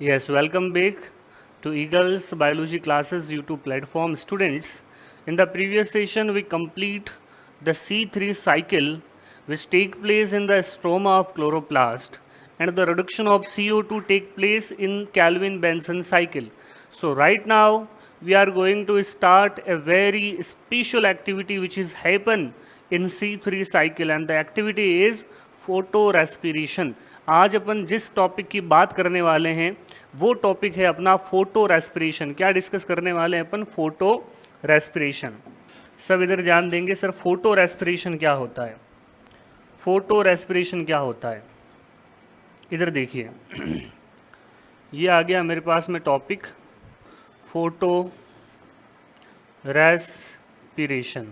Yes, welcome back to Eagles Biology Classes YouTube platform. Students, in the previous session we complete the C3 cycle which take place in the stroma of chloroplast and the reduction of CO2 take place in Calvin-Benson cycle. So right now we are going to start a very special activity which is happen in C3 cycle and the activity is photo respiration. आज अपन जिस topic की बात करने वाले हैं वो topic है अपना फोटो रेस्पिरेशन. क्या डिस्कस करने वाले हैं अपन? Photo respiration. सब इधर ध्यान देंगे. सर फोटो रेस्पिरेशन क्या होता है? फोटो रेस्पिरेशन क्या होता है? इधर देखिए. ये आ गया मेरे पास में topic photo respiration.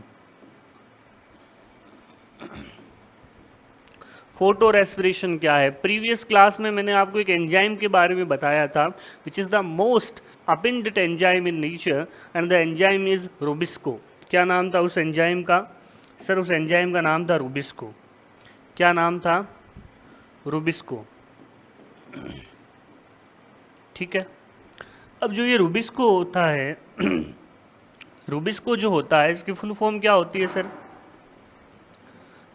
Photo respiration क्या है? प्रीवियस क्लास में मैंने आपको एक एंजाइम के बारे में बताया था which is the most abundant enzyme in nature and the enzyme is rubisco. क्या नाम था उस एंजाइम का? सर उस एंजाइम का नाम था रूबिस्को. क्या नाम था? रूबिस्को. ठीक है. अब जो ये रूबिस्को होता है रूबिस्को जो होता है इसकी फुल फॉर्म क्या होती है sir?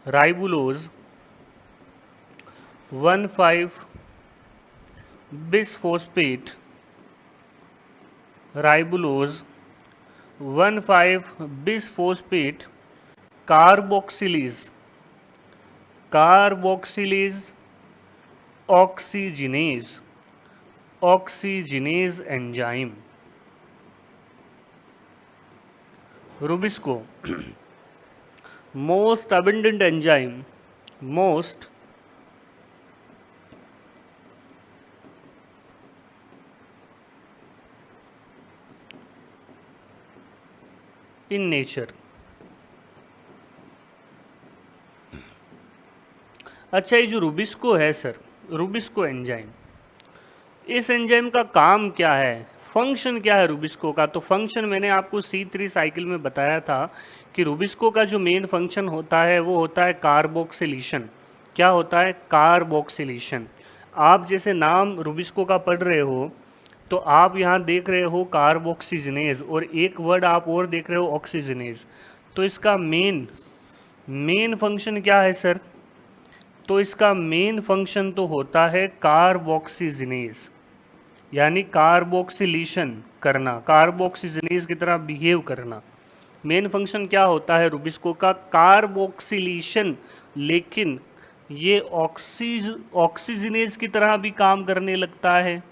Ribulose 1,5 bisphosphate. Ribulose 1,5 bisphosphate carboxylase. Carboxylase oxygenase. Oxygenase enzyme. RuBisCO most abundant enzyme. Most in nature. अच्छा, ये जो रूबिस्को है सर, रूबिस्को एंजाइम, इस एंजाइम का काम क्या है? फंक्शन क्या है रूबिस्को का? तो फंक्शन मैंने आपको C3 साइकिल में बताया था कि रूबिस्को का जो मेन फंक्शन होता है वो होता है कार्बोक्सिलेशन. क्या होता है? कार्बोक्सिलेशन. आप जैसे नाम रूबिस्को का पढ़ रहे हो तो आप यहाँ देख रहे हो कार्बोक्सीजनेज और एक वर्ड आप और देख रहे हो ऑक्सीजनेज. तो इसका मेन फंक्शन क्या है सर? तो इसका मेन फंक्शन तो होता है कार्बोक्सीजनेज, यानी कार्बोक्सिलेशन करना, कार्बोक्सीजनेज की तरह बिहेव करना. मेन फंक्शन क्या होता है रूबिस्को का? कार्बोक्सिलेशन. लेकिन ये ऑक्सीजनेज की तरह भी काम करने लगता है.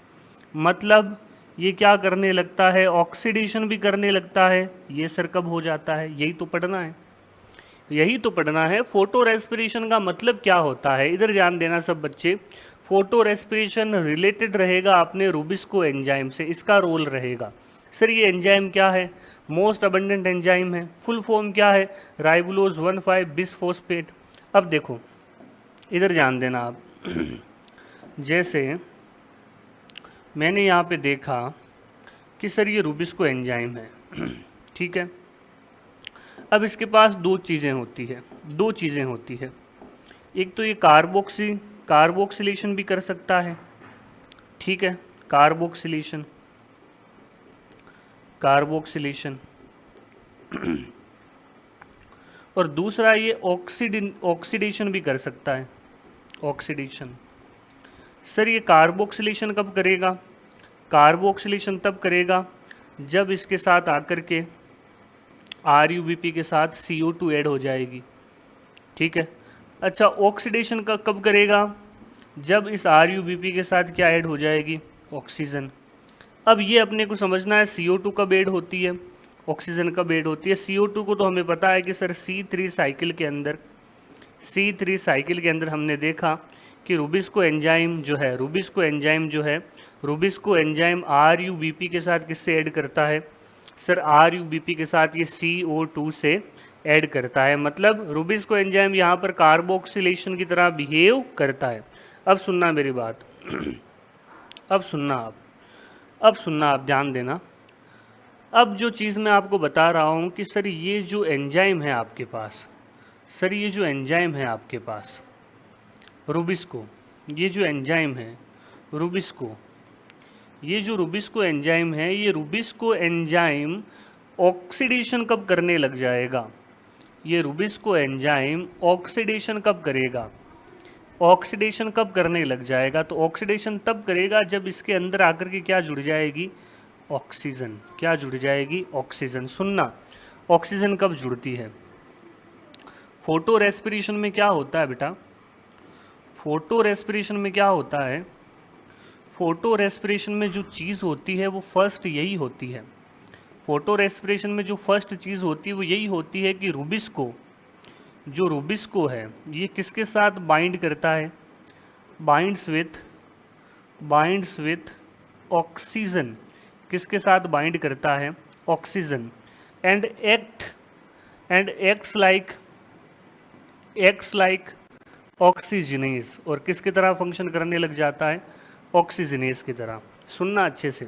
मतलब ये क्या करने लगता है? ऑक्सीडेशन भी करने लगता है. ये सर कब हो जाता है? यही तो पढ़ना है. यही तो पढ़ना है. फोटो रेस्पिरेशन का मतलब क्या होता है? इधर ध्यान देना सब बच्चे. फोटो रेस्पिरेशन रिलेटेड रहेगा अपने रूबिस्को एंजाइम से. इसका रोल रहेगा. सर ये एंजाइम क्या है? मोस्ट अबंडेंट एंजाइम है. फुल फॉर्म क्या है? राइबुलोज 1,5 बिसफोस्फेट. अब देखो इधर ध्यान देना आप. जैसे मैंने यहाँ पे देखा कि सर ये रूबिस्को एंजाइम है. ठीक है. अब इसके पास दो चीज़ें होती है. एक तो ये कार्बोक्सिलेशन भी कर सकता है. ठीक है. कार्बोक्सिलेशन और दूसरा ये ऑक्सीडेशन भी कर सकता है. ऑक्सीडेशन. सर ये कार्बोक्सिलेशन कब करेगा? कार्बोक्सिलेशन तब करेगा जब इसके साथ आकर के RUBP के साथ CO2 ऐड हो जाएगी. ठीक है. अच्छा, ऑक्सीडेशन का कब करेगा? जब इस RUBP के साथ क्या ऐड हो जाएगी? ऑक्सीजन. अब ये अपने को समझना है CO2 कब ऐड होती है, ऑक्सीजन कब ऐड होती है. CO2 को तो हमें पता है कि सर C3 साइकिल के अंदर हमने देखा कि रूबिस्को एंजाइम जो है रूबिस्को एंजाइम RUBP के साथ किससे ऐड करता है? सर RUBP के साथ ये CO2 से ऐड करता है. मतलब रूबिस्को एंजाइम यहाँ पर कार्बोक्सिलेशन की तरह बिहेव करता है. अब सुनना मेरी बात. अब सुनना आप ध्यान देना. अब जो चीज़ मैं आपको बता रहा हूँ कि सर ये जो एंजाइम है आपके पास रूबिस्को, ये जो एंजाइम है रूबिस्को, ये जो रूबिस्को एंजाइम है, ये रूबिस्को एंजाइम ऑक्सीडेशन कब करने लग जाएगा? ये रूबिस्को एंजाइम ऑक्सीडेशन कब करेगा? ऑक्सीडेशन कब करने लग जाएगा? तो ऑक्सीडेशन तब करेगा जब इसके अंदर आकर के क्या जुड़ जाएगी? ऑक्सीजन। क्या जुड़ जाएगी? ऑक्सीजन। सुनना, ऑक्सीजन कब जुड़ती है? फोटो रेस्पिरेशन में क्या होता है बेटा? फोटो रेस्पिरेशन में क्या होता है? फोटो रेस्पिरेशन में जो चीज़ होती है वो फर्स्ट यही होती है। फोटो रेस्पिरेशन में जो फर्स्ट चीज़ होती है वो यही होती है कि रूबिस्को, जो रूबिस्को है ये किसके साथ बाइंड करता है? Binds with oxygen. किसके साथ बाइंड करता है? Oxygen. And acts like oxygenase. और किसकी तरह फंक्शन करने लग जाता है? ऑक्सीजनेस की तरह। सुनना अच्छे से,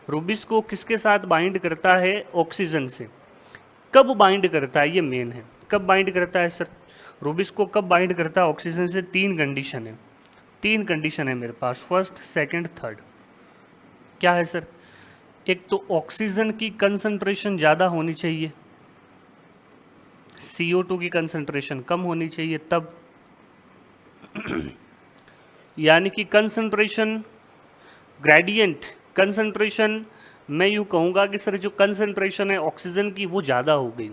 रूबिस्को किसके साथ बाइंड करता है? ऑक्सीजन से। कब बाइंड करता है? ये मेन है। कब बाइंड करता है सर? रूबिस्को कब बाइंड करता है ऑक्सीजन से? तीन कंडीशन है मेरे पास, फर्स्ट, सेकंड, थर्ड। क्या है सर? एक तो ऑक्सीजन की कंसंट्रेशन ज़्यादा होनी चाहिए, CO2 की कंसंट्रेशन कम होनी चाहिए तब। यानी कि कंसंट्रेशन ग्रेडियंट, कंसंट्रेशन मैं यूँ कहूँगा कि सर जो कंसंट्रेशन है ऑक्सीजन की वो ज़्यादा हो गई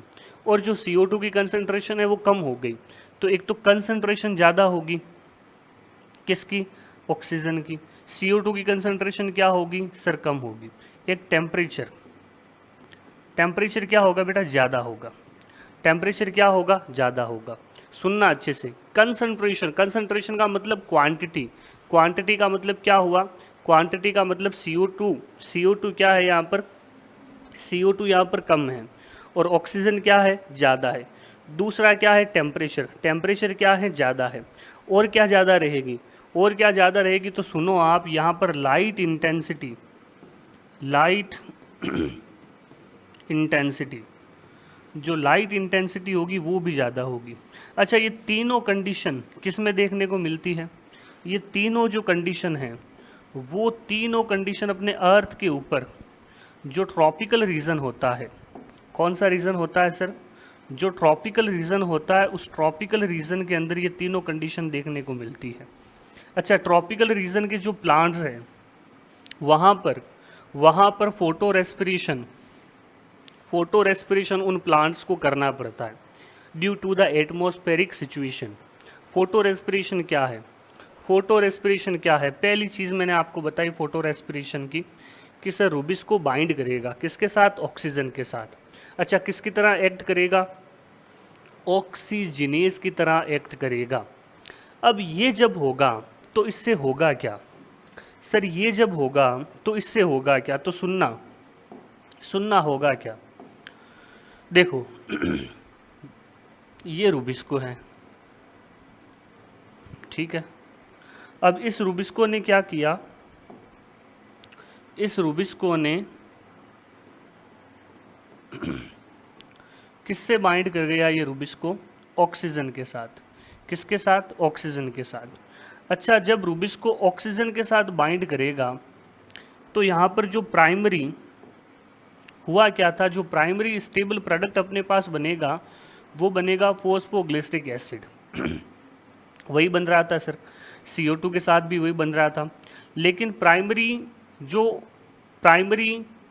और जो CO2 की कंसंट्रेशन है वो कम हो गई। तो एक तो कंसंट्रेशन ज़्यादा होगी किसकी? ऑक्सीजन की। CO2 की कंसंट्रेशन क्या होगी सर? कम होगी। एक टेम्परेचर क्या होगा बेटा? ज़्यादा होगा। टेम्परेचर क्या होगा? ज़्यादा होगा। सुनना अच्छे से, कंसंट्रेशन का मतलब क्वांटिटी का मतलब क्या हुआ? क्वांटिटी का मतलब CO2 क्या है यहाँ पर? CO2 यहाँ पर कम है और ऑक्सीजन क्या है? ज़्यादा है। दूसरा क्या है? टेम्परेचर क्या है? ज़्यादा है। और क्या ज़्यादा रहेगी? तो सुनो आप, यहाँ पर लाइट इंटेंसिटी जो लाइट इंटेंसिटी होगी वो भी ज़्यादा होगी। अच्छा, ये तीनों कंडीशन किस में देखने को मिलती है? ये तीनों जो कंडीशन है वो तीनों कंडीशन अपने अर्थ के ऊपर जो ट्रॉपिकल रीजन होता है, कौन सा रीजन होता है सर? जो ट्रॉपिकल रीजन होता है उस ट्रॉपिकल रीजन के अंदर ये तीनों कंडीशन देखने को मिलती है। अच्छा, ट्रॉपिकल रीजन के जो प्लांट्स हैं वहाँ पर फोटो रेस्पिरेशन उन प्लांट्स को करना पड़ता है due to the atmospheric situation. Photorespiration क्या है? पहली चीज़ मैंने आपको बताई फोटो रेस्पिरेशन की कि सर रूबिस्को बाइंड करेगा किसके साथ? ऑक्सीजन के साथ। अच्छा, किसकी तरह एक्ट करेगा? ऑक्सीजनेस की तरह एक्ट करेगा। अब ये जब होगा तो इससे होगा क्या सर? ये जब होगा तो इससे होगा क्या? तो सुनना होगा क्या? देखो ये रूबिस्को है, ठीक है। अब इस रूबिस्को ने क्या किया? इस रूबिस्को ने किससे बाइंड कर गया ये रूबिस्को? ऑक्सीजन के साथ। किसके साथ? ऑक्सीजन के साथ। अच्छा, जब रूबिस्को ऑक्सीजन के साथ बाइंड करेगा तो यहाँ पर जो प्राइमरी हुआ क्या था? जो प्राइमरी स्टेबल प्रोडक्ट अपने पास बनेगा वो बनेगा फॉस्फोग्लिसरिक एसिड। वही बन रहा था सर, CO2 के साथ भी वही बन रहा था। लेकिन प्राइमरी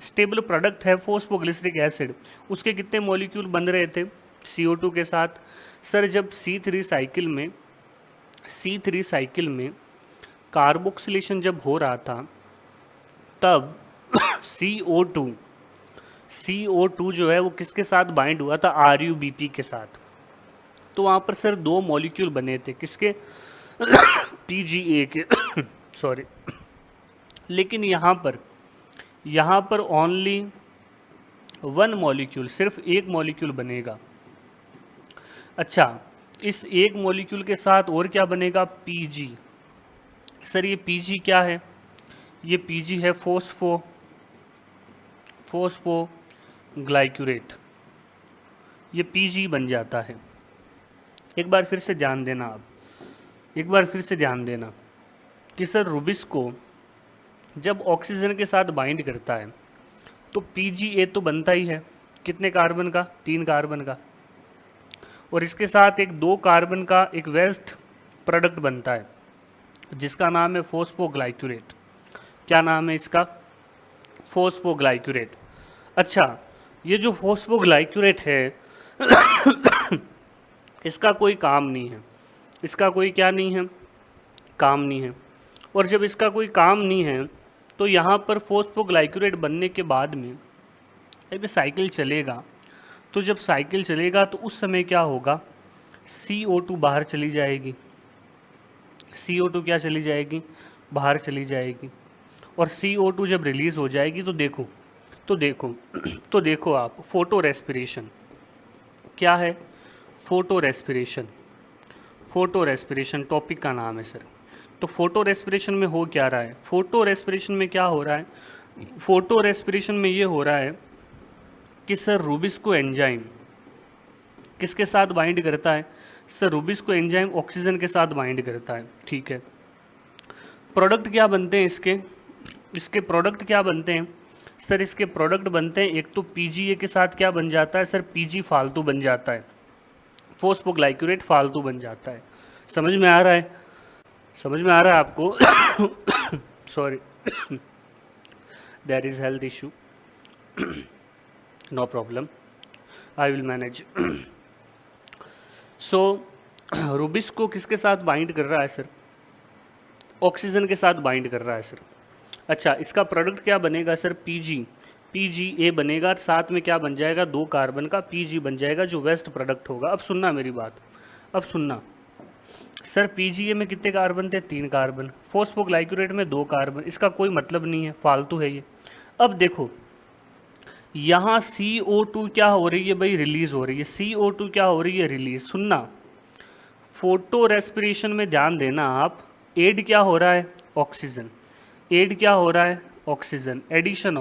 स्टेबल प्रोडक्ट है फॉस्फोग्लिसरिक एसिड, उसके कितने मॉलिक्यूल बन रहे थे CO2 के साथ? सर जब C3 साइकिल में कार्बोक्सिलेशन जब हो रहा था तब CO2 जो है वो किसके साथ बाइंड हुआ था? RuBP के साथ। तो वहाँ पर सर दो मॉलिक्यूल बने थे, किसके? PGA के सॉरी। लेकिन यहाँ पर ओनली वन मॉलिक्यूल, सिर्फ एक मॉलिक्यूल बनेगा। अच्छा, इस एक मॉलिक्यूल के साथ और क्या बनेगा? PG। सर ये PG क्या है? ये PG है फोस्फोग्लाइक्यूरेट। ये PG बन जाता है। एक बार फिर से ध्यान देना कि सर रूबिस्को जब ऑक्सीजन के साथ बाइंड करता है तो Pga तो बनता ही है, कितने कार्बन का, 3 कार्बन का, और इसके साथ एक 2 कार्बन का एक वेस्ट प्रोडक्ट बनता है जिसका नाम है फॉस्फोग्लाइक्यूरेट। क्या नाम है इसका? फॉस्फोग्लाइक्यूरेट। अच्छा, ये जो फॉस्फोग्लाइक्यूरेट है इसका कोई काम नहीं है, इसका कोई क्या नहीं है, काम नहीं है। और जब इसका कोई काम नहीं है तो यहाँ पर फॉस्फोग्लाइक्यूरेट बनने के बाद में जब साइकिल चलेगा, तो जब साइकिल चलेगा तो उस समय क्या होगा, CO2 बाहर चली जाएगी, CO2 क्या चली जाएगी, बाहर चली जाएगी। और CO2 जब रिलीज़ हो जाएगी तो देखो तो देखो आप, फोटो रेस्पिरेशन क्या है, photo respiration, photo respiration topic का नाम है सर। तो फोटो रेस्पिरेशन में हो क्या रहा है, फोटो रेस्पिरेशन में क्या हो रहा है, फोटो रेस्पिरेशन में ये हो रहा है कि सर रूबिस्को एंजाइम किसके साथ बाइंड करता है, सर रूबिस्को एंजाइम ऑक्सीजन के साथ बाइंड करता है, ठीक है। प्रोडक्ट क्या बनते हैं इसके प्रोडक्ट क्या बनते हैं सर, इसके प्रोडक्ट बनते हैं, एक तो Pga के साथ क्या बन जाता है सर, Pg फालतू बन जाता है, फॉस्फोग्लाइक्यूरेट फालतू बन जाता है। समझ में आ रहा है, समझ में आ रहा है आपको? Sorry, there is health issue, no problem, I will manage. So rubisco किसके साथ बाइंड कर रहा है सर, ऑक्सीजन के साथ बाइंड कर रहा है सर। अच्छा, इसका प्रोडक्ट क्या बनेगा सर, Pga बनेगा, साथ में क्या बन जाएगा, 2 कार्बन का Pg बन जाएगा जो वेस्ट प्रोडक्ट होगा। अब सुनना मेरी बात, अब सुनना सर, Pga में कितने कार्बन थे, 3 कार्बन, फॉस्फोग्लाइक्यूरेट में 2 कार्बन, इसका कोई मतलब नहीं है, फालतू है ये। अब देखो यहाँ CO2 क्या हो रही है भाई, रिलीज हो रही है, CO2 क्या हो रही है, रिलीज। सुनना, फोटो रेस्पिरेशन में ध्यान देना आप, एड क्या हो रहा है, ऑक्सीजन, एड क्या हो रहा है, ऑक्सीजन, एडिशन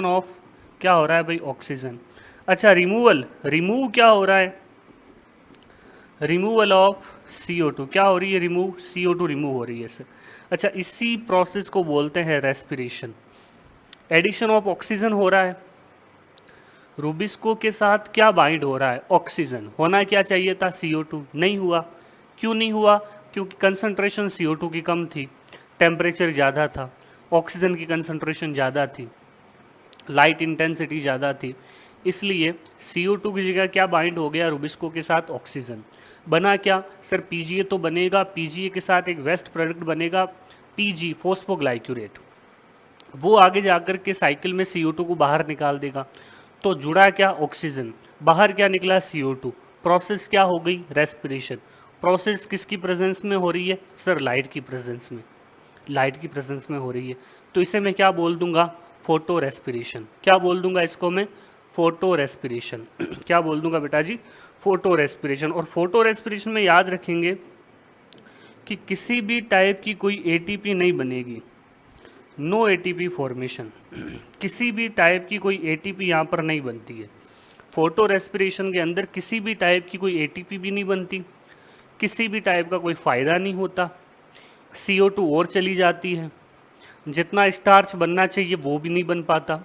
ऑफ क्या हो रहा है भाई, ऑक्सीजन। अच्छा, रिमूव क्या हो रहा है, रिमूवल ऑफ CO2 क्या हो रही है, रिमूव, CO2 रिमूव हो रही है सर। अच्छा, इसी प्रोसेस को बोलते हैं रेस्पिरेशन। एडिशन ऑफ ऑक्सीजन हो रहा है, रूबिस्को के साथ क्या बाइंड हो रहा है, ऑक्सीजन, होना क्या चाहिए था, CO2, नहीं हुआ। क्यों नहीं हुआ, क्योंकि कंसंट्रेशन CO2 की कम थी, टेम्परेचर ज़्यादा था, ऑक्सीजन की कंसंट्रेशन ज़्यादा थी, लाइट इंटेंसिटी ज़्यादा थी, इसलिए CO2 की जगह क्या बाइंड हो गया, रूबिस्को के साथ ऑक्सीजन। बना क्या सर, Pga तो बनेगा, Pga के साथ एक वेस्ट प्रोडक्ट बनेगा Pg, फॉस्फोग्लाइक्यूरेट, वो आगे जाकर के साइकिल में CO2 को बाहर निकाल देगा। तो जुड़ा क्या, ऑक्सीजन, बाहर क्या निकला, CO2, प्रोसेस क्या हो गई, रेस्पिरेशन। प्रोसेस किसकी प्रेजेंस में हो रही है सर, लाइट की प्रेजेंस में, लाइट की प्रेजेंस में हो रही है। तो इसे मैं क्या बोल दूंगा, फोटो रेस्पिरेशन। क्या बोल दूंगा इसको मैं, फोटो रेस्पिरेशन। क्या बोल दूंगा बेटा जी, फोटो रेस्पिरेशन। और फोटो रेस्पिरेशन में याद रखेंगे कि किसी भी टाइप की कोई ATP नहीं बनेगी, नो ATP फॉर्मेशन, किसी भी टाइप की कोई ATP यहाँ पर नहीं बनती है। फोटो रेस्पिरेशन के अंदर किसी भी टाइप की कोई ATP भी नहीं बनती, किसी भी टाइप का कोई फ़ायदा नहीं होता, CO2 और चली जाती है, जितना स्टार्च बनना चाहिए वो भी नहीं बन पाता।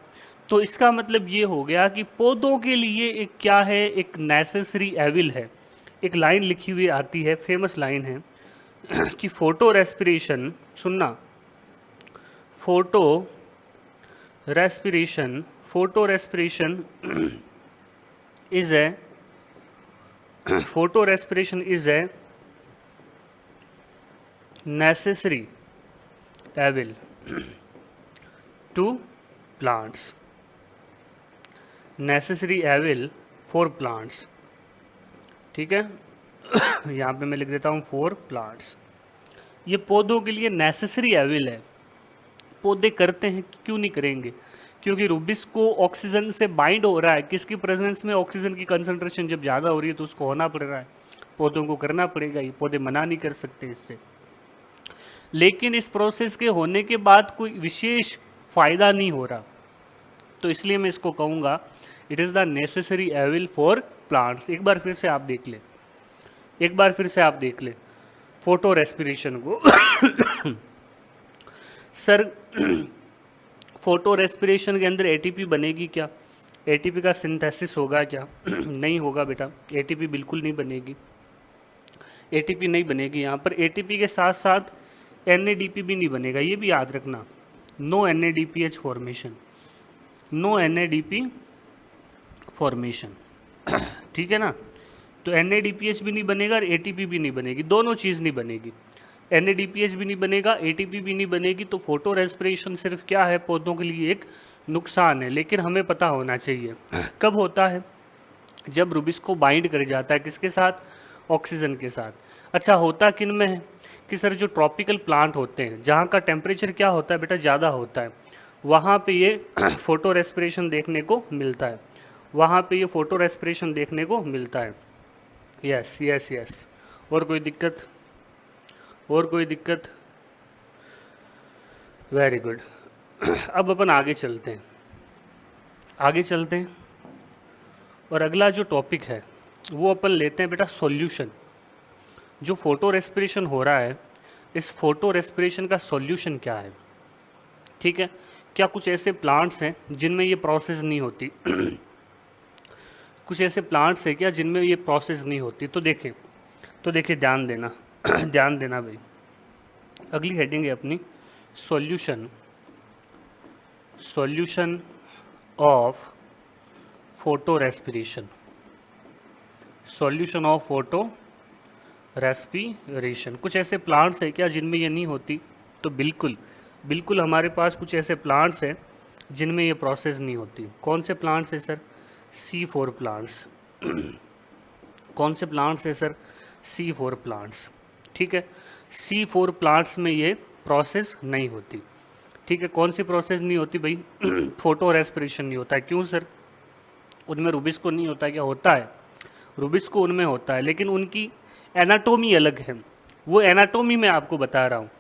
तो इसका मतलब ये हो गया कि पौधों के लिए एक क्या है, एक नेसेसरी एविल है। एक लाइन लिखी हुई आती है, फेमस लाइन है कि फोटो रेस्पिरेशन, सुनना, photo respiration is a photo respiration is a necessary evil to plants, necessary evil for plants, ठीक है। यहाँ पे मैं लिख देता हूँ for plants, ये पौधों के लिए नेसेसरी एविल है। पौधे करते हैं, क्यों नहीं करेंगे, क्योंकि रूबिस्को ऑक्सीजन से बाइंड हो रहा है, किसकी प्रेजेंस में, ऑक्सीजन की कंसंट्रेशन जब ज़्यादा हो रही है तो उसको होना पड़ रहा है, पौधों को करना पड़ेगा, ये पौधे मना नहीं कर सकते इससे। लेकिन इस प्रोसेस के होने के बाद कोई विशेष फ़ायदा नहीं हो रहा, तो इसलिए मैं इसको कहूँगा it is the necessary evil for plants. एक बार फिर से आप देख ले, एक बार फिर से आप देख ले फोटो रेस्पिरेशन को। सर फोटो रेस्पिरेशन के अंदर एटीपी बनेगी क्या, एटीपी का सिंथेसिस होगा क्या? नहीं होगा बेटा, एटीपी बिल्कुल नहीं बनेगी, एटीपी नहीं बनेगी। यहाँ पर एटीपी के साथ साथ एनएडीपी भी नहीं बनेगा, ये भी याद रखना। No NADPH formation, no NADP formation, ठीक है ना। तो एनएडीपीएच भी नहीं बनेगा और एटीपी भी नहीं बनेगी, दोनों चीज़ नहीं बनेगी। एनएडीपीएच भी नहीं बनेगा, एटीपी भी नहीं बनेगी। तो फोटो रेस्पिरेशन सिर्फ क्या है, पौधों के लिए एक नुकसान है, लेकिन हमें पता होना चाहिए कब होता है, जब रुबिस्को बाइंड कर जाता है किसके साथ, ऑक्सीजन के साथ। अच्छा, होता किन में है कि सर जो ट्रॉपिकल प्लांट होते हैं जहाँ का टेम्परेचर क्या होता है बेटा, ज़्यादा होता है, वहाँ पे ये फोटो रेस्पिरेशन देखने को मिलता है, वहाँ पे ये फोटो रेस्पिरेशन देखने को मिलता है। Yes yes yes. और कोई दिक्कत, और कोई दिक्कत? Very good. अब अपन आगे चलते हैं, आगे चलते हैं और अगला जो टॉपिक है वो अपन लेते हैं बेटा सॉल्यूशन। जो फोटो रेस्पिरेशन हो रहा है, इस फोटो रेस्पिरेशन का सॉल्यूशन क्या है, ठीक है। क्या कुछ ऐसे प्लांट्स हैं जिनमें ये प्रोसेस नहीं होती? कुछ ऐसे प्लांट्स हैं क्या जिनमें ये प्रोसेस नहीं होती? तो देखिए ध्यान देना ध्यान देना भाई। अगली हेडिंग है अपनी solution, solution of photo respiration, solution of photo respiration. कुछ ऐसे प्लांट्स हैं क्या जिनमें ये नहीं होती? तो बिल्कुल बिल्कुल हमारे पास कुछ ऐसे प्लांट्स हैं जिनमें ये प्रोसेस नहीं होती। कौन से प्लांट्स हैं सर? C4 plants. कौन से प्लांट्स हैं सर? C4 प्लांट्स, ठीक है। C4 प्लांट्स में ये प्रोसेस नहीं होती, ठीक है। कौन सी प्रोसेस नहीं होती भाई? फोटो रेस्पिरेशन नहीं होता है। क्यों सर? उनमें रुबिस्को नहीं होता है क्या? होता है, रुबिस्को उनमें होता है, लेकिन उनकी एनाटोमी अलग है। वो एनाटोमी मैं आपको बता रहा हूँ।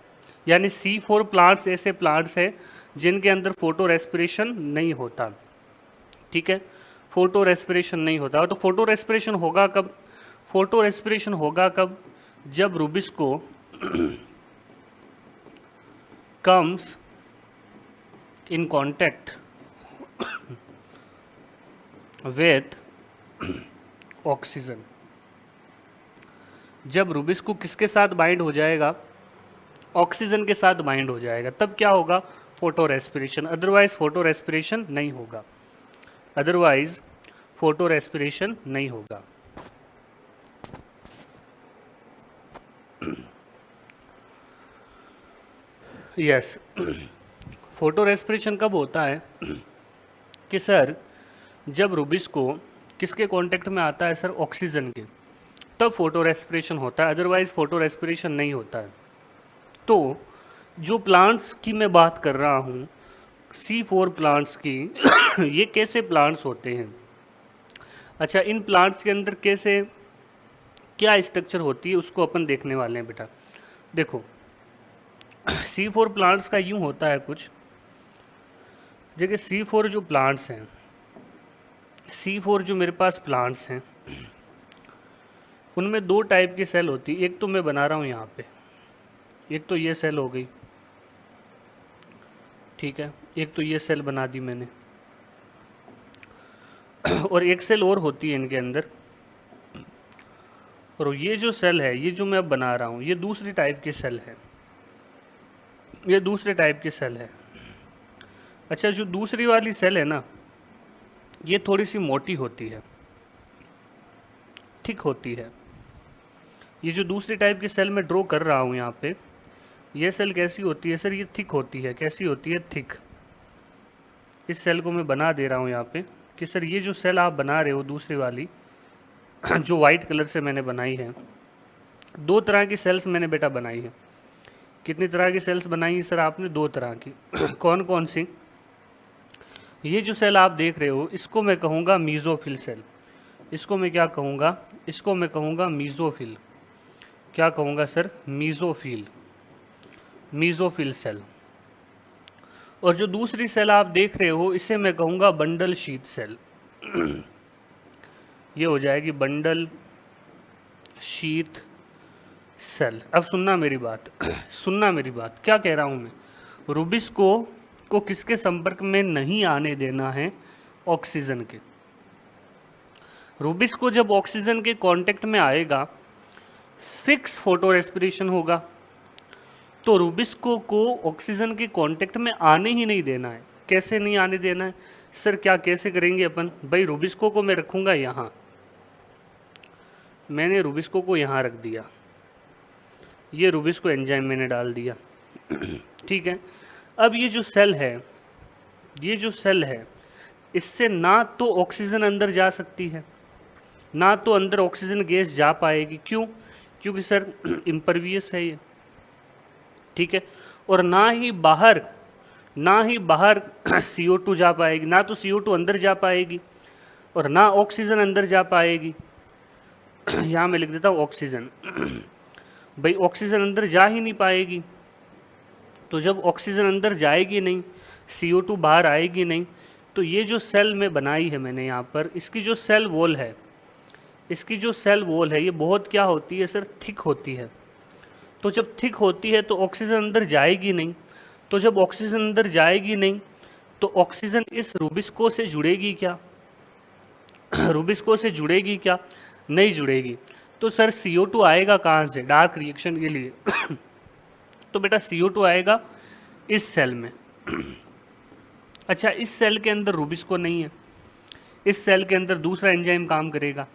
यानी C4 प्लांट्स ऐसे प्लांट्स हैं जिनके अंदर फोटो रेस्पिरेशन नहीं होता, ठीक है। फोटो रेस्पिरेशन नहीं होता। तो फोटो रेस्पिरेशन होगा कब? फोटो रेस्पिरेशन होगा कब? जब Rubisco comes in contact with oxygen. जब रुबिस्को किसके साथ बाइंड हो जाएगा? ऑक्सीजन के साथ बाइंड हो जाएगा, तब क्या होगा? Photo respiration. Otherwise photo respiration नहीं होगा, अदरवाइज फोटो रेस्पिरेशन नहीं होगा। यस, फोटो रेस्पिरेशन कब होता है कि सर जब रुबिस्को किसके कांटेक्ट में आता है सर? ऑक्सीजन के, तब फोटो रेस्पिरेशन होता है, अदरवाइज फोटो रेस्पिरेशन नहीं होता है। तो जो प्लांट्स की मैं बात कर रहा हूँ, C4 प्लांट्स की, ये कैसे प्लांट्स होते हैं? अच्छा, इन प्लांट्स के अंदर कैसे क्या स्ट्रक्चर होती है उसको अपन देखने वाले हैं बेटा। देखो, C4 प्लांट्स का यूँ होता है कुछ, देखिए C4 जो प्लांट्स हैं, C4 जो मेरे पास प्लांट्स हैं, उनमें दो टाइप की सेल होती है। एक तो मैं बना रहा हूँ यहाँ पे, एक तो ये सेल हो गई, ठीक है, एक तो ये सेल बना दी मैंने, और एक सेल और होती है इनके अंदर, और ये जो सेल है, ये जो मैं अब बना रहा हूँ, ये दूसरी टाइप की सेल है, ये दूसरे टाइप की सेल है। अच्छा, जो दूसरी वाली सेल है ना, ये थोड़ी सी मोटी होती है, थिक होती है। ये जो दूसरी टाइप की सेल मैं ड्रॉ कर रहा हूँ यहाँ पे, ये सेल कैसी होती है सर? ये थिक होती है। कैसी होती है? थिक। इस सेल को मैं बना दे रहा हूँ यहाँ पे कि सर ये जो सेल आप बना रहे हो दूसरी वाली, जो वाइट कलर से मैंने बनाई है, दो तरह की सेल्स मैंने बेटा बनाई है। कितनी तरह की सेल्स बनाई है सर आपने? दो तरह की। कौन कौन सी? ये जो सेल आप देख रहे हो, इसको मैं कहूँगा मीज़ोफिल सेल। इसको मैं क्या कहूँगा? इसको मैं कहूँगा मीज़ोफिल। क्या कहूँगा सर? Mesophyll, mesophyll cell. और जो दूसरी सेल आप देख रहे हो, इसे मैं कहूँगा बंडल शीथ सेल। ये हो जाएगी बंडल शीथ सेल। अब सुनना मेरी बात, सुनना मेरी बात, क्या कह रहा हूँ मैं? रूबिस्को को किसके संपर्क में नहीं आने देना है? ऑक्सीजन के। रूबिस्को जब ऑक्सीजन के कांटेक्ट में आएगा फिक्स फोटो रेस्पिरेशन होगा। तो रूबिस्को को ऑक्सीजन के कांटेक्ट में आने ही नहीं देना है। कैसे नहीं आने देना है सर? क्या कैसे करेंगे अपन? भाई रूबिस्को को मैं रखूंगा यहाँ, मैंने रूबिस्को को यहाँ रख दिया, ये रूबिस्को एंजाइम मैंने डाल दिया ठीक है। अब ये जो सेल है, ये जो सेल है, इससे ना तो ऑक्सीजन अंदर जा सकती है, ना तो अंदर ऑक्सीजन गैस जा पाएगी। क्यों? क्योंकि सर इम्परवियस है ये, ठीक है। और ना ही बाहर CO2 जा पाएगी, ना तो CO2 अंदर जा पाएगी और ना ऑक्सीजन अंदर जा पाएगी। यहाँ मैं लिख देता हूँ ऑक्सीजन भाई ऑक्सीजन अंदर जा ही नहीं पाएगी। तो जब ऑक्सीजन अंदर जाएगी नहीं, CO2 बाहर आएगी नहीं, तो ये जो सेल में बनाई है मैंने यहाँ पर, इसकी जो सेल वॉल है, इसकी जो सेल वॉल है ये बहुत क्या होती है सर? थिक होती है। तो जब थिक होती है तो ऑक्सीजन अंदर जाएगी नहीं। तो जब ऑक्सीजन अंदर जाएगी नहीं तो ऑक्सीजन इस रूबिस्को से जुड़ेगी क्या? रूबिस्को से जुड़ेगी क्या? नहीं जुड़ेगी। तो सर CO2 आएगा कहाँ से डार्क रिएक्शन के लिए? तो बेटा CO2 आएगा इस सेल में। अच्छा, इस सेल के अंदर रूबिस्को नहीं है, इस सेल के अंदर दूसरा एंजाइम काम करेगा,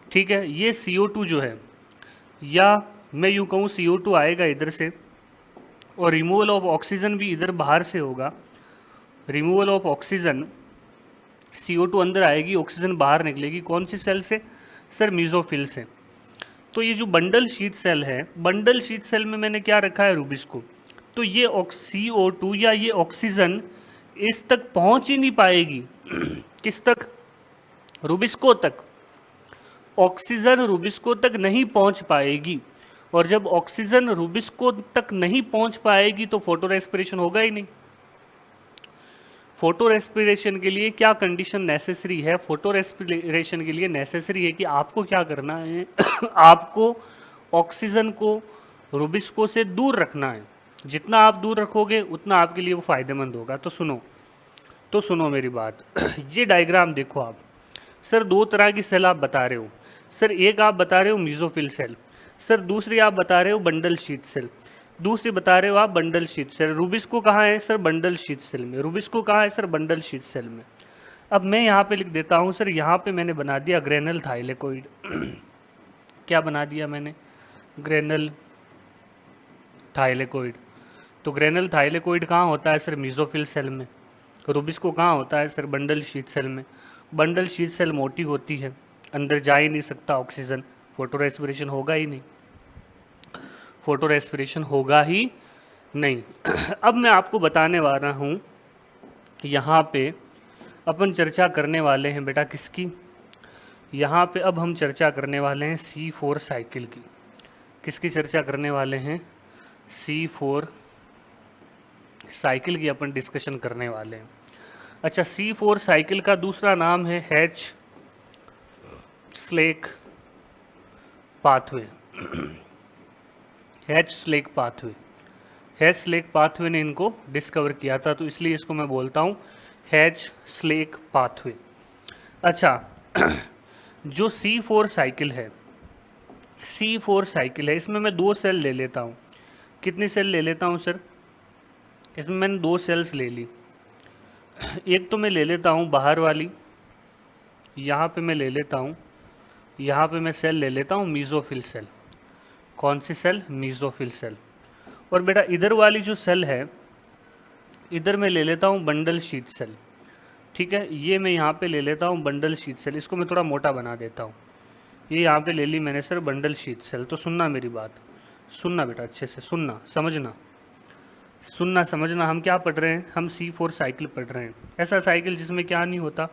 ठीक है। ये CO2 जो है, या मैं यूँ कहूँ CO2 आएगा इधर से और रिमूवल ऑफ ऑक्सीजन भी इधर बाहर से होगा। रिमूवल ऑफ ऑक्सीजन, CO2 अंदर आएगी, ऑक्सीजन बाहर निकलेगी। कौन सी सेल से सर? मीजोफिल से। तो ये जो बंडल शीट सेल है, बंडल शीट सेल में मैंने क्या रखा है? रूबिस्को। तो ये CO2 या ये ऑक्सीजन इस तक पहुंच ही नहीं पाएगी किस तक? रूबिस्को तक। ऑक्सीजन रूबिस्को तक नहीं पहुंच पाएगी, और जब ऑक्सीजन रूबिस्को तक नहीं पहुंच पाएगी तो फोटो रेस्पिरेशन होगा ही नहीं। फोटो रेस्पिरेशन के लिए क्या कंडीशन नेसेसरी है? फोटो रेस्पिरेशन के लिए नेसेसरी है कि आपको क्या करना है आपको ऑक्सीजन को रूबिस्को से दूर रखना है। जितना आप दूर रखोगे उतना आपके लिए वो फायदेमंद होगा। तो सुनो मेरी बात ये डायग्राम देखो आप। सर दो तरह की सेल आप बता रहे हो। सर एक आप बता रहे हो मीजोफिल सेल, सर दूसरी आप बता रहे हो बंडल शीट सेल, दूसरी बता रहे हो आप बंडल शीट सेल। रूबिस्को कहाँ है सर? बंडल शीट सेल में। रूबिस्को कहाँ है सर? बंडल शीट सेल में। अब मैं यहाँ पे लिख देता हूँ सर, यहाँ पे मैंने बना दिया ग्रेनल थाइलेकोइड क्या बना दिया मैंने? Granal thylakoid. तो ग्रेनल थाइलेकोइड कहाँ होता है सर? मीजोफिल सेल में। रूबिस्को कहाँ होता है सर? बंडल शीट सेल में। बंडल शीट सेल मोटी होती है, अंदर जा ही नहीं सकता ऑक्सीजन, फोटो रेस्पिरेशन होगा ही नहीं, फोटो रेस्पिरेशन होगा ही नहीं। अब मैं आपको बताने वाला हूँ, यहाँ पे अपन चर्चा करने वाले हैं बेटा किसकी? यहाँ पे अब हम चर्चा करने वाले हैं C4 साइकिल की। किसकी चर्चा करने वाले हैं? C4 साइकिल की अपन डिस्कशन करने वाले हैं। अच्छा, C4 साइकिल का दूसरा नाम है Hatch Slack pathway. Hatch Slack pathway, Hatch Slack pathway ने इनको डिस्कवर किया था, तो इसलिए इसको मैं बोलता हूँ हैच स्लेक पाथवे। अच्छा जो C4 साइकिल है, C4 साइकिल है, इसमें मैं दो सेल ले लेता हूँ। कितनी सेल ले लेता हूँ सर? इसमें मैंने दो सेल्स ले ली। एक तो मैं ले लेता हूँ बाहर वाली, यहाँ पे मैं ले लेता हूँ, यहाँ पे मैं सेल ले लेता हूँ मीजोफिल सेल। कौन सी सेल? Mesophyll cell. और बेटा इधर वाली जो सेल है, इधर मैं ले लेता हूँ बंडल शीट सेल। ठीक है, ये मैं यहाँ पे ले लेता हूँ बंडल शीट सेल। इसको मैं थोड़ा मोटा बना देता हूँ। ये यहाँ पे ले ली मैंने सर बंडल शीट सेल। तो सुनना मेरी बात, सुनना बेटा अच्छे से, सुनना समझना, सुनना समझना। हम क्या पढ़ रहे हैं? हम C4 साइकिल पढ़ रहे हैं। ऐसा साइकिल जिसमें क्या नहीं होता?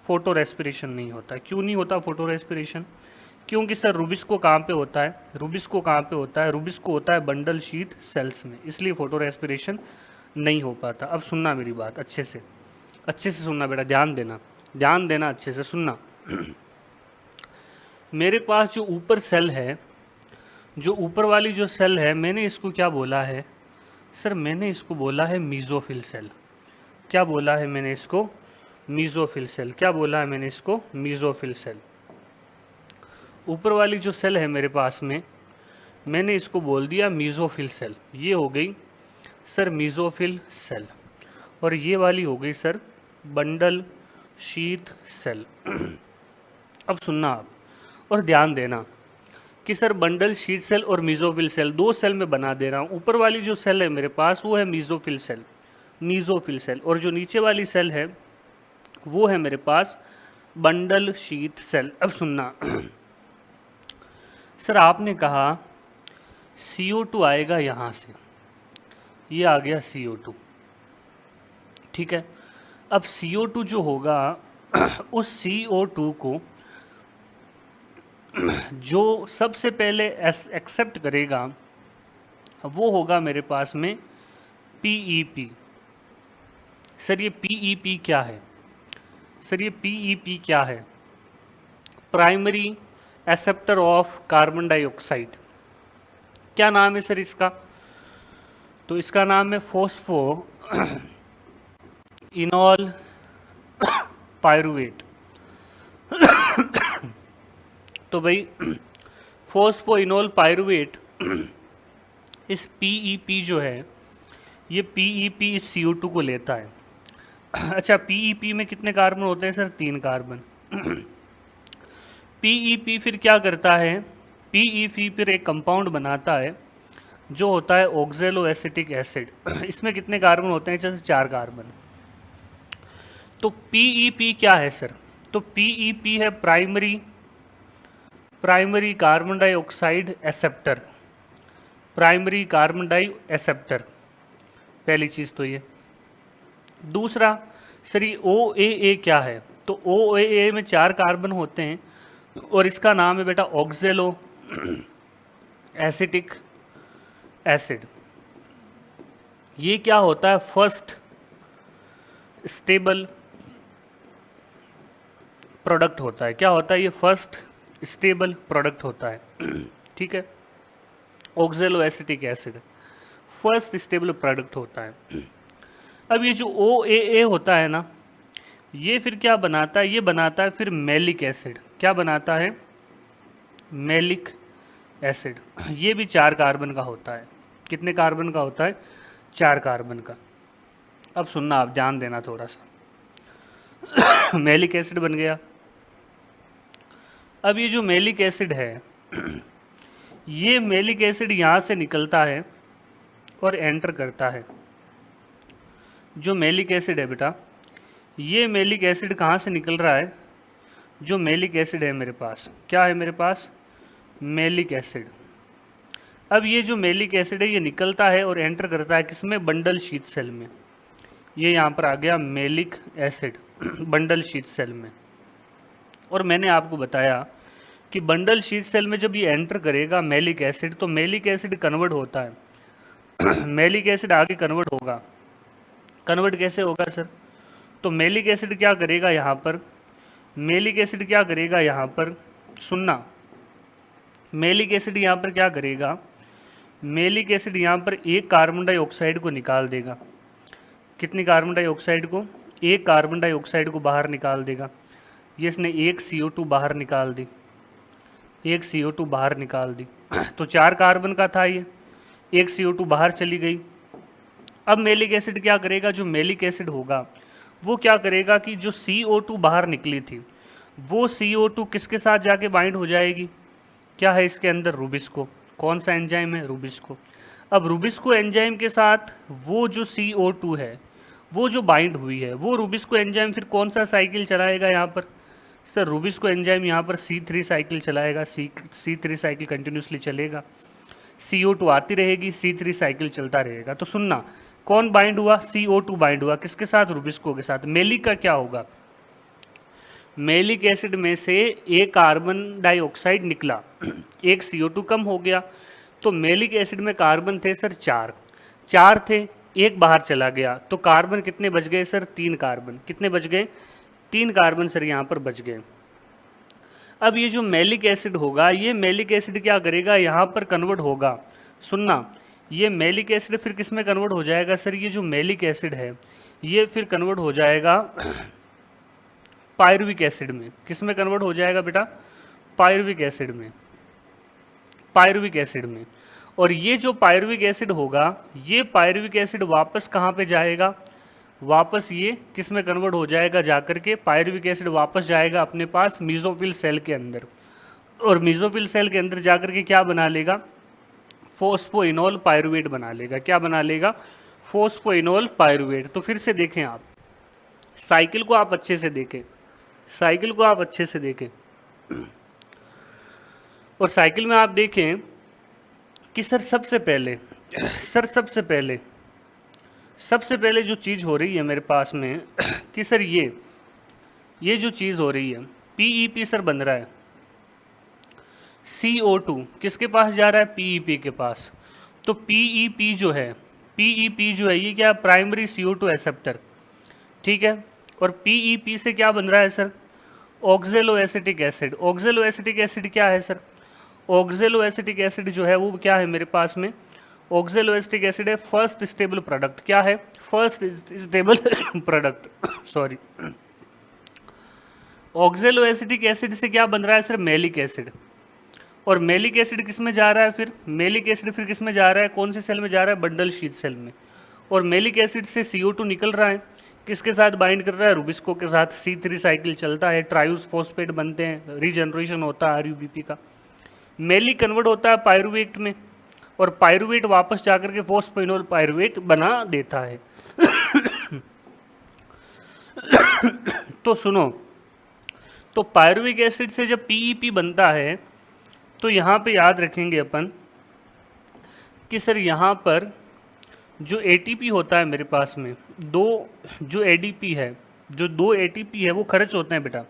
फोटो रेस्पिरेशन नहीं होता। क्यों नहीं होता फोटो रेस्पिरेशन? क्योंकि सर रूबिस्को कहाँ पे होता है? रूबिस्को कहाँ पे होता है? रूबिस्को होता है बंडल शीट सेल्स में, इसलिए फोटो रेस्पिरेशन नहीं हो पाता। अब सुनना मेरी बात अच्छे से, अच्छे से सुनना बेटा, ध्यान देना, ध्यान देना, अच्छे से सुनना। मेरे पास जो ऊपर सेल है, जो ऊपर वाली जो सेल है, मैंने इसको क्या बोला है? सर मैंने इसको बोला है मीज़ोफिल सेल। क्या बोला है मैंने इसको? Mesophyll cell. क्या बोला है मैंने इसको? Mesophyll cell. ऊपर वाली जो सेल है मेरे पास में, मैंने इसको बोल दिया मीज़ोफिल सेल। ये हो गई सर मीज़ोफिल सेल, और ये वाली हो गई सर बंडल शीथ सेल। अब सुनना आप और ध्यान देना कि सर बंडल शीथ सेल और मीज़ोफिल सेल दो सेल में बना दे रहा हूँ। ऊपर वाली जो सेल है मेरे पास वो है मीज़ोफिल सेल, मीज़ोफिल सेल, और जो नीचे वाली सेल है वो है मेरे पास बंडल शीथ सेल। अब सुनना सर आपने कहा CO2 आएगा यहाँ से, ये आ गया CO2, ठीक है। अब CO2 जो होगा उस CO2 को जो सबसे पहले एक्सेप्ट करेगा वो होगा मेरे पास में PEP। सर ये PEP क्या है? सर ये PEP क्या है? Primary acceptor of carbon dioxide. क्या नाम है सर इसका? तो इसका नाम है फॉस्फो इनॉल पायरुवेट। तो भाई फॉस्फो इनॉल पायरुवेट इस PEP जो है, ये PEP इस CO2 को लेता है। अच्छा PEP में कितने कार्बन होते हैं सर? 3 कार्बन। PEP फिर क्या करता है? PEP फिर एक कंपाउंड बनाता है जो होता है ऑक्जेलो एसिटिक एसिड। इसमें कितने कार्बन होते हैं? जैसे 4 कार्बन। तो PEP क्या है सर? तो PEP है primary carbon dioxide acceptor, primary carbon di acceptor, पहली चीज़ तो ये। दूसरा सर ये OAA क्या है? तो OAA में 4 कार्बन होते हैं और इसका नाम है बेटा ऑक्जेलो एसिटिक एसिड। ये क्या होता है? फर्स्ट स्टेबल प्रोडक्ट होता है। क्या होता है? ये फर्स्ट स्टेबल प्रोडक्ट होता है, ठीक है। ऑक्जेलो acetic acid first stable product होता है। अब ये जो OAA होता है ना, ये फिर क्या बनाता है? ये बनाता है फिर मैलिक एसिड। क्या बनाता है? Malic acid. ये भी 4 कार्बन का होता है। कितने कार्बन का होता है? 4 कार्बन का। अब सुनना, आप ध्यान देना थोड़ा सा। मैलिक एसिड बन गया। अब ये जो मैलिक एसिड है, ये मैलिक एसिड यहाँ से निकलता है और एंटर करता है। जो मैलिक एसिड है बेटा, ये मैलिक एसिड कहाँ से निकल रहा है? जो मैलिक एसिड है मेरे पास, क्या है मेरे पास? Malic acid. अब ये जो मैलिक एसिड है ये निकलता है और एंटर करता है किसमें? बंडल शीथ सेल में। ये यहाँ पर आ गया malic acid bundle sheath cell में। और मैंने आपको बताया कि बंडल शीथ सेल में जब ये एंटर करेगा मैलिक एसिड, तो मैलिक एसिड कन्वर्ट होता है। मैलिक एसिड आगे कन्वर्ट होगा। कन्वर्ट कैसे होगा सर? तो मैलिक एसिड क्या करेगा यहाँ पर? मैलिक एसिड क्या करेगा यहाँ पर? सुनना, मैलिक एसिड यहाँ पर क्या करेगा? मैलिक एसिड यहाँ पर एक कार्बन डाइऑक्साइड को निकाल देगा। कितनी कार्बन डाइऑक्साइड को? एक कार्बन डाइऑक्साइड को बाहर निकाल देगा। ये इसने एक CO2 बाहर निकाल दी, एक CO2 बाहर निकाल दी। तो 4 कार्बन का था ये, एक CO2 बाहर चली गई। अब मैलिक एसिड क्या करेगा? जो मैलिक एसिड होगा वो क्या करेगा कि जो CO2 बाहर निकली थी वो CO2 किसके साथ जाके बाइंड हो जाएगी? क्या है इसके अंदर? रूबिस्को। कौन सा एंजाइम है? रूबिस्को। अब रूबिस्को एंजाइम के साथ वो जो CO2 है वो जो बाइंड हुई है, वो रूबिस्को एंजाइम फिर कौन सा साइकिल चलाएगा यहाँ पर? सर रूबिस्को एंजाइम यहाँ पर C3 साइकिल चलाएगा। C3 साइकिल कंटिन्यूसली चलेगा, CO2 आती रहेगी, C3 साइकिल चलता रहेगा। तो सुनना, कौन बाइंड हुआ? CO2 बाइंड हुआ। किसके साथ? रूबिस्को के साथ। मैलिक का क्या होगा? मैलिक एसिड में से एक कार्बन डाइऑक्साइड निकला, एक CO2 कम हो गया। तो मैलिक एसिड में कार्बन थे सर 4 थे, एक बाहर चला गया। तो कार्बन कितने बच गए सर? 3 कार्बन। कितने बच गए? 3 कार्बन सर यहाँ पर बच गए। अब ये जो मैलिक एसिड होगा, ये मैलिक एसिड क्या करेगा? यहाँ पर कन्वर्ट होगा। सुनना, ये मैलिक एसिड फिर किस में कन्वर्ट हो जाएगा सर? ये जो मैलिक एसिड है ये फिर कन्वर्ट हो जाएगा पायरुविक एसिड में। किस में कन्वर्ट हो जाएगा बेटा? पायरुविक एसिड में, पायरुविक एसिड में। और ये जो पायरुविक एसिड होगा, ये पायरुविक एसिड वापस कहाँ पे जाएगा? वापस ये किस में कन्वर्ट हो जाएगा? जाकर के पायरुविक एसिड वापस जाएगा अपने पास मीजोफिल सेल के अंदर, और मीजोफिल सेल के अंदर जाकर के क्या बना लेगा? फोस्फोइनोल पायरुवेट बना लेगा। क्या बना लेगा? Phosphoenol pyruvate. तो फिर से देखें आप, साइकिल को आप अच्छे से देखें, साइकिल को आप अच्छे से देखें, और साइकिल में आप देखें कि सर सबसे पहले जो चीज़ हो रही है मेरे पास में कि सर ये जो चीज़ हो रही है, पीईपी सर बन रहा है, CO2 किसके पास जा रहा है? पीईपी के पास। तो पीईपी जो है ये क्या? प्राइमरी CO2 एक्सेप्टर, ठीक है। और पीईपी से क्या बन रहा है sir? ऑक्जेलो acetic acid. ऑक्जेलो acetic acid क्या है सर? ऑक्जेलो एसिटिक एसिड जो है वो क्या है मेरे पास में? ऑक्जेलो एसिटिक एसिड है फर्स्ट स्टेबल प्रोडक्ट। क्या है? First stable product, sorry. ऑक्जेलो acetic acid से क्या बन रहा है सर? Malic acid. और मैलिक एसिड किस में जा रहा है फिर? मैलिक एसिड फिर किस में जा रहा है? कौन से सेल में जा रहा है? बंडल शीथ सेल में। और मैलिक एसिड से CO2 निकल रहा है, किसके साथ बाइंड कर रहा है? रुबिस्को के साथ। C3 साइकिल चलता है, ट्रायूस फॉस्फेट बनते हैं, रीजनरेशन होता है RUBP का। मैलिक कन्वर्ट होता है पायरुवेट में, और पायरुवेट वापस जाकर के फोस्फोइनोल पायरुवेट बना देता है। तो सुनो, तो पायरुविक एसिड से जब PEP बनता है तो यहाँ पे याद रखेंगे अपन कि सर यहाँ पर जो ATP होता है मेरे पास में, दो जो ADP है, जो 2 ATP है वो खर्च होते हैं बेटा।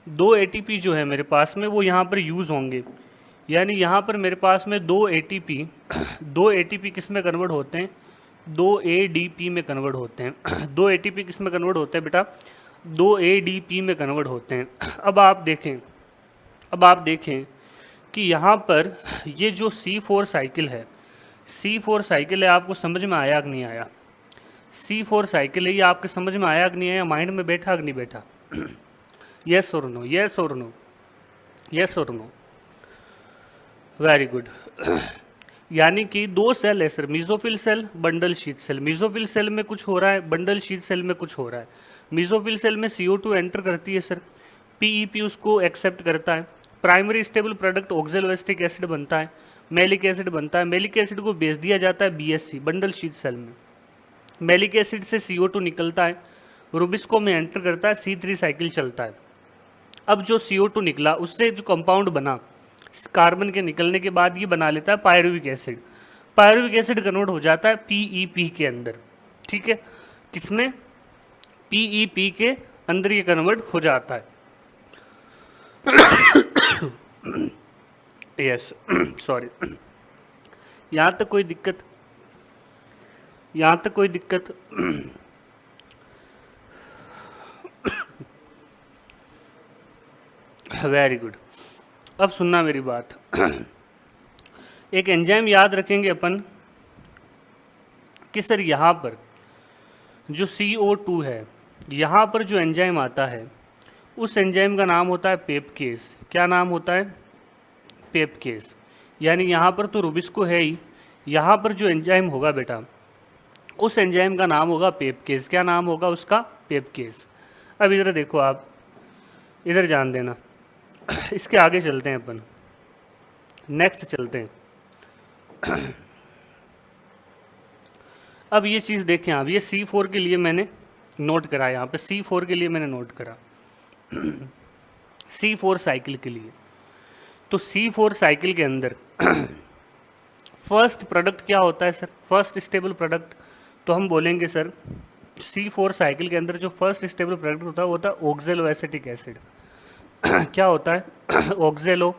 2 ATP जो है मेरे पास में वो यहाँ पर यूज़ होंगे, यानी यहाँ पर मेरे पास में 2 ATP किस में कन्वर्ट होते हैं? 2 ADP में कन्वर्ट होते हैं। 2 ATP किस में कन्वर्ट होते हैं बेटा? 2 ADP में कन्वर्ट होते हैं। अब आप देखें कि यहाँ पर ये जो C4 साइकिल है, आपको समझ में आया कि नहीं आया? C4 साइकिल है, ये आपके समझ में आया कि नहीं आया? माइंड में बैठा कि नहीं बैठा? यस और नो, यस और नो, यस और नो, वेरी गुड। यानी कि 2 सेल है sir, mesophyll cell, bundle sheath cell. Mesophyll cell में कुछ हो रहा है, बंडल शीथ सेल में कुछ हो रहा है। मीजोफिल सेल में CO2 एंटर करती है सर, PEP उसको एक्सेप्ट करता है, primary stable product ऑक्जेलो acetic acid बनता है, मैलिक एसिड बनता है। मैलिक एसिड को भेज दिया जाता है BSC, बंडल शीथ सेल में। मैलिक एसिड से CO2 निकलता है, रुबिस्को में एंटर करता है, C3 साइकिल चलता है। अब जो CO2 निकला उससे जो कंपाउंड बना, कार्बन के निकलने के बाद ये बना लेता है pyruvic acid. Pyruvic acid convert हो जाता है PEP के अंदर, ठीक है। किसमें? PEP के अंदर ये कन्वर्ट हो जाता है। यस, सॉरी, यहाँ तक कोई दिक्कत? यहाँ तक कोई दिक्कत? Very good. अब सुनना मेरी बात। एक एंजाइम याद रखेंगे अपन कि सर यहाँ पर जो CO2 है, यहाँ पर जो एंजाइम आता है उस एंजाइम का नाम होता है पेपकेस। क्या नाम होता है? पेपकेस। यानी यहाँ पर तो रुबिस्को है ही, यहाँ पर जो एंजाइम होगा बेटा उस एंजाइम का नाम होगा पेपकेस। क्या नाम होगा उसका? पेपकेस। अब इधर देखो, आप इधर ध्यान देना। इसके आगे चलते हैं अपन, नेक्स्ट चलते हैं। अब ये चीज़ देखें आप, ये C4 के लिए मैंने नोट करा, यहाँ पे C4 के लिए मैंने नोट करा, C4 साइकिल के लिए। तो C4 साइकिल के अंदर फर्स्ट प्रोडक्ट क्या होता है सर? First stable product. तो हम बोलेंगे सर C4 साइकिल के अंदर जो फर्स्ट स्टेबल प्रोडक्ट होता है वो होता है ऑक्जेलो एसिटिक एसिड। क्या होता है? ऑक्जेलो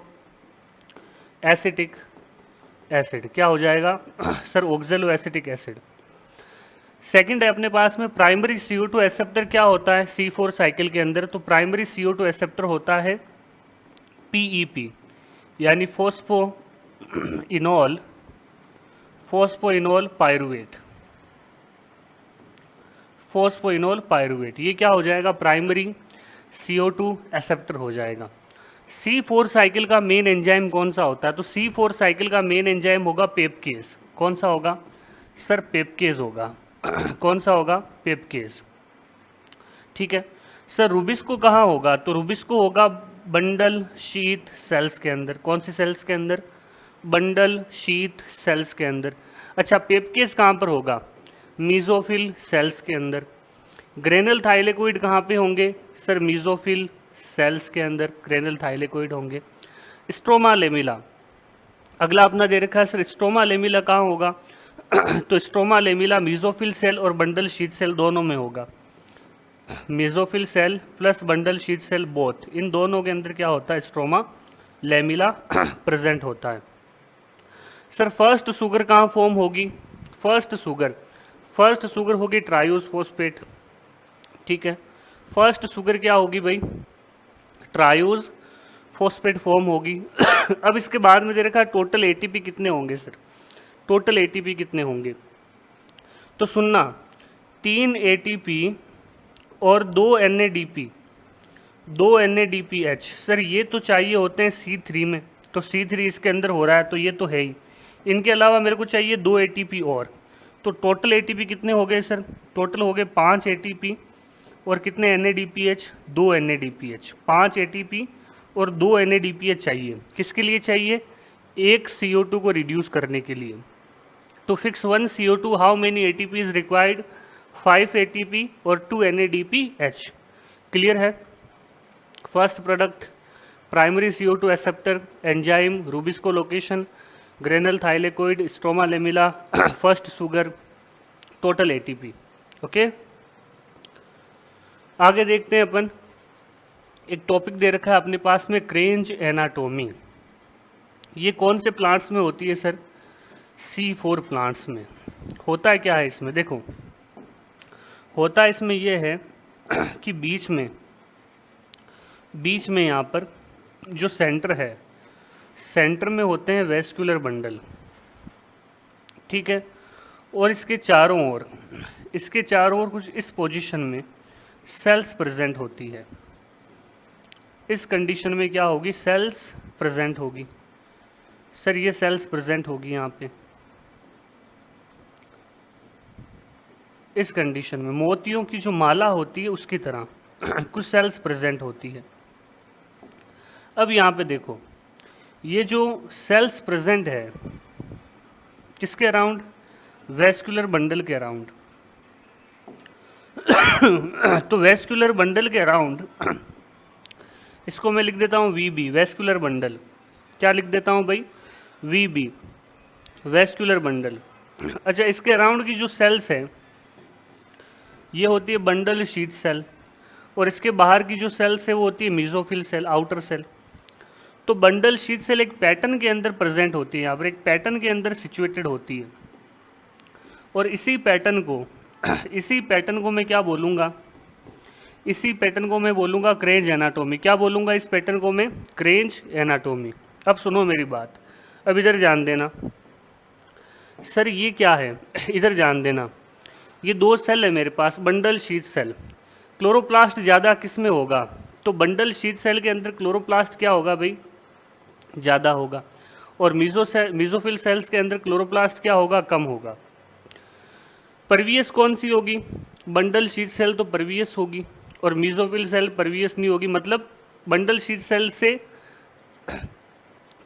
एसिटिक एसिड। क्या हो जाएगा सर? ऑक्जेलो acetic acid. सेकंड है अपने पास में प्राइमरी CO2 एक्सेप्टर। क्या होता है C4 साइकिल के अंदर? तो प्राइमरी CO2 एक्सेप्टर होता है PEP, यानी phosphoenol phosphoenol pyruvate, phosphoenol pyruvate, ये क्या हो जाएगा, प्राइमरी CO2 एक्सेप्टर हो जाएगा। C4 साइकिल का मेन एंजाइम कौन सा होता है, तो C4 साइकिल का मेन एंजाइम होगा पेपकेस। कौन सा होगा सर, पेपकेस होगा। कौन सा होगा, पेपकेस। ठीक है सर, रुबिस्को कहाँ होगा, तो रुबिस्को होगा बंडल शीथ सेल्स के अंदर। कौन सी सेल्स के अंदर, बंडल शीथ सेल्स के अंदर। अच्छा, पेपकेस कहाँ पर होगा, मीजोफिल सेल्स के अंदर। ग्रेनल थाइलेकोइड कहाँ पे होंगे सर, मीजोफिल सेल्स के अंदर ग्रेनल थाइलेकोइड होंगे। स्ट्रोमा लेमिला, अगला अपना दे रखा है सर, स्ट्रोमा लेमिला कहाँ होगा तो स्ट्रोमा लेमिला मीजोफिल सेल और बंडल शीथ सेल दोनों में होगा। Mesophyll cell plus bundle sheath cell both, इन दोनों के अंदर क्या होता है, स्ट्रोमा लेमिला प्रेजेंट होता है। सर फर्स्ट शुगर कहाँ फॉर्म होगी, फर्स्ट शुगर होगी ट्रायूज फोस्फेट। ठीक है, फर्स्ट शुगर क्या होगी भाई, ट्रायूज फोस्फेट फॉर्म होगी। अब इसके बाद में दे रखा है टोटल एटीपी कितने होंगे सर, टोटल एटीपी कितने होंगे, तो सुनना 3 एटीपी और 2 NADPH। सर ये तो चाहिए होते हैं C3 में, तो C3 इसके अंदर हो रहा है तो ये तो है ही। इनके अलावा मेरे को चाहिए 2 ATP और, तो टोटल ATP कितने हो गए सर, टोटल हो गए 5 ATP और कितने NADPH, 2 NADPH। 5 ATP और 2 NADPH चाहिए, किसके लिए चाहिए, एक CO2 को रिड्यूस करने के लिए। तो fix 1 CO2 how many ATP is required, 5 ATP और 2 NADPH। क्लियर है। First product primary CO2 acceptor, enzyme Rubisco location, granal thylakoid, stroma lamella, first sugar, total ATP। Okay, आगे देखते हैं अपन, एक टॉपिक दे रखा है अपने पास में, क्रेंज एनाटोमी। ये कौन से प्लांट्स में होती है सर, C4 प्लांट्स में। होता है क्या है इसमें, देखो होता है इसमें ये है कि बीच में यहाँ पर जो सेंटर है, सेंटर में होते हैं वेस्कुलर बंडल। ठीक है, और इसके चारों ओर कुछ इस पोजीशन में सेल्स प्रेजेंट होती है। इस कंडीशन में क्या होगी, सेल्स प्रेजेंट होगी। सर ये सेल्स प्रेजेंट होगी यहाँ पे, इस कंडीशन में मोतियों की जो माला होती है उसकी तरह कुछ सेल्स प्रेजेंट होती है। अब यहाँ पे देखो, ये जो सेल्स प्रेजेंट है किसके अराउंड, वेस्कुलर बंडल के अराउंड। तो वेस्कुलर बंडल के अराउंड इसको मैं लिख देता हूँ VB, वेस्कुलर बंडल। क्या लिख देता हूँ भाई, VB, वेस्कुलर बंडल। अच्छा, इसके अराउंड की जो सेल्स है ये होती है बंडल शीट सेल, और इसके बाहर की जो सेल्स है वो होती है मीजोफिल सेल, आउटर सेल। तो बंडल शीट सेल एक पैटर्न के अंदर प्रेजेंट होती है, यहाँ पर एक पैटर्न के अंदर सिचुएटेड होती है। और इसी पैटर्न को मैं क्या बोलूँगा, इसी पैटर्न को मैं बोलूँगा क्रेंज एनाटोमी। क्या बोलूँगा इस पैटर्न को मैं, क्रेंज एनाटोमी। अब सुनो मेरी बात, अब इधर ध्यान देना। सर ये क्या है, इधर ध्यान देना, ये 2 सेल है मेरे पास, बंडल शीट सेल। क्लोरोप्लास्ट ज़्यादा किस में होगा, तो बंडल शीट सेल के अंदर क्लोरोप्लास्ट क्या होगा भाई, ज़्यादा होगा। और मीजोफिल सेल्स के अंदर क्लोरोप्लास्ट क्या होगा, कम होगा। परवियस कौन सी होगी, बंडल शीट सेल तो परवियस होगी, और मीजोफिल सेल परवियस नहीं होगी। मतलब बंडल शीट सेल से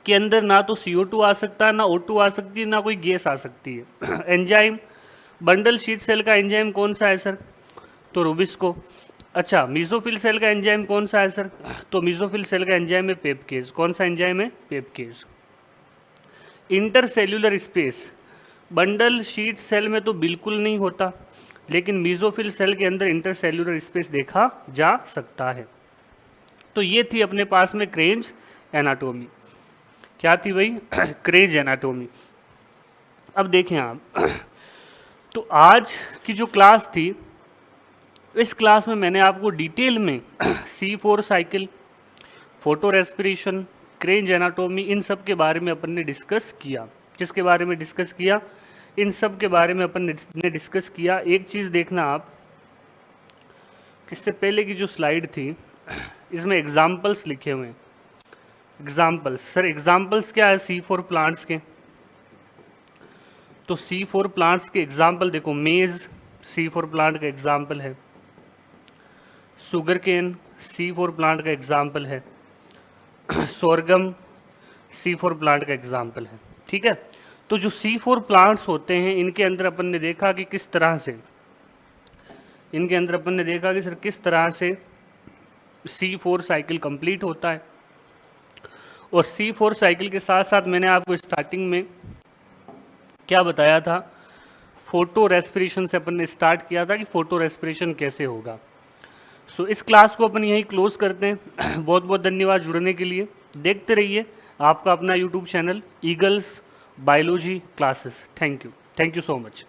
के अंदर ना तो CO2 आ सकता है, ना O2 आ सकती है, ना कोई गैस आ सकती है। एंजाइम, बंडल शीट सेल का एंजाइम कौन सा है सर, तो रुबिस्को। अच्छा, मीजोफिल सेल का एंजाइम कौन सा है सर, तो मीजोफिल सेल का एंजाइम है पेपकेज। कौन सा एंजाइम है, PEPCase. Intercellular space bundle sheath cell में तो बिल्कुल नहीं होता, लेकिन मीजोफिल सेल के अंदर इंटरसेल्यूलर स्पेस देखा जा सकता है। तो ये थी अपने पास में क्रेंज एनाटोमी। क्या थी भाई, क्रेंज एनाटोमी। अब देखें आप, तो आज की जो क्लास थी, इस क्लास में मैंने आपको डिटेल में C4 cycle, photorespiration, Kranz anatomy, इन सब के बारे में अपन ने डिस्कस किया। किसके बारे में डिस्कस किया, इन सब के बारे में अपन ने डिस्कस किया। एक चीज़ देखना आप, इससे पहले की जो स्लाइड थी इसमें एग्जाम्पल्स लिखे हुए हैं। एग्जाम्पल्स, सर एग्जाम्पल्स क्या है C4 प्लांट्स के? तो C4 प्लांट्स के एग्जाम्पल देखो, मेज C4 प्लांट का एग्जाम्पल है, शुगर केन C4 प्लांट का एग्जाम्पल है, सोरगम C4 प्लांट का एग्जाम्पल है। ठीक है, तो जो C4 प्लांट्स होते हैं इनके अंदर अपन ने देखा कि किस तरह से, इनके अंदर अपन ने देखा कि सर किस तरह से C4 साइकिल कंप्लीट होता है। और C4 साइकिल के साथ साथ मैंने आपको स्टार्टिंग में क्या बताया था, फोटो रेस्पिरेशन से अपन ने स्टार्ट किया था कि फोटो रेस्पिरेशन कैसे होगा। सो इस क्लास को अपन यहीं क्लोज करते हैं। बहुत बहुत धन्यवाद जुड़ने के लिए। देखते रहिए आपका अपना YouTube channel eagles biology classes. Thank you so much.